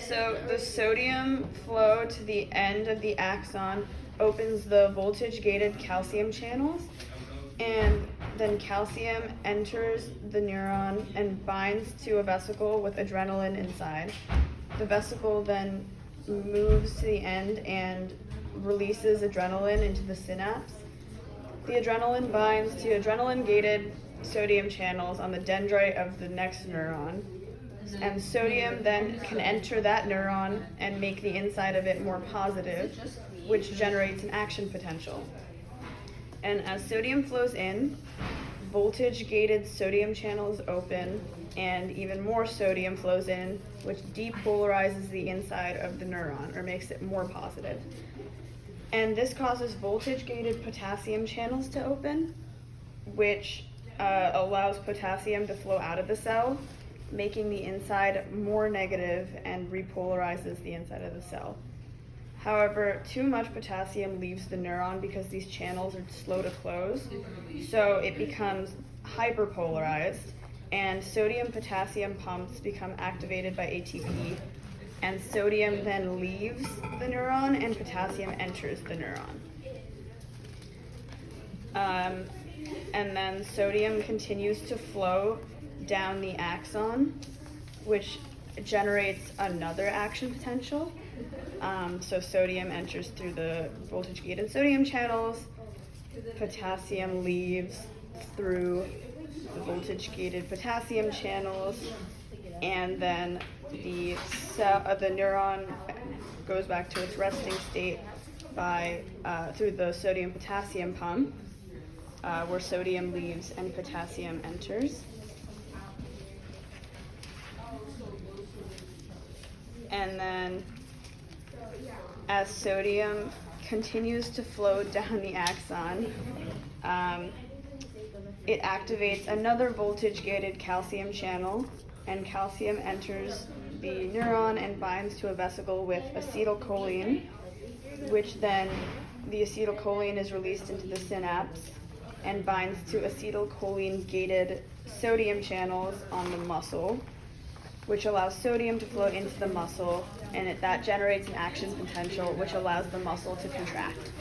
So the sodium flow to the end of the axon opens the voltage-gated calcium channels, and then calcium enters the neuron and binds to a vesicle with adrenaline inside. The vesicle then moves to the end and releases adrenaline into the synapse. The adrenaline binds to adrenaline-gated sodium channels on the dendrite of the next neuron, and sodium then can enter that neuron and make the inside of it more positive, which generates an action potential. And as sodium flows in, voltage-gated sodium channels open, and even more sodium flows in, which depolarizes the inside of the neuron, or makes it more positive. And this causes voltage-gated potassium channels to open, which allows potassium to flow out of the cell, making the inside more negative and repolarizes the inside of the cell. However, too much potassium leaves the neuron because these channels are slow to close, so it becomes hyperpolarized, and sodium-potassium pumps become activated by ATP, and sodium then leaves the neuron and potassium enters the neuron. And then sodium continues to flow down the axon, which generates another action potential. So sodium enters through the voltage-gated sodium channels, potassium leaves through the voltage-gated potassium channels, and then the neuron goes back to its resting state by through the sodium-potassium pump, where sodium leaves and potassium enters. And then as sodium continues to flow down the axon, it activates another voltage-gated calcium channel, and calcium enters the neuron and binds to a vesicle with acetylcholine, which then the acetylcholine is released into the synapse and binds to acetylcholine-gated sodium channels on the muscle, which allows sodium to flow into the muscle, and that generates an action potential which allows the muscle to contract.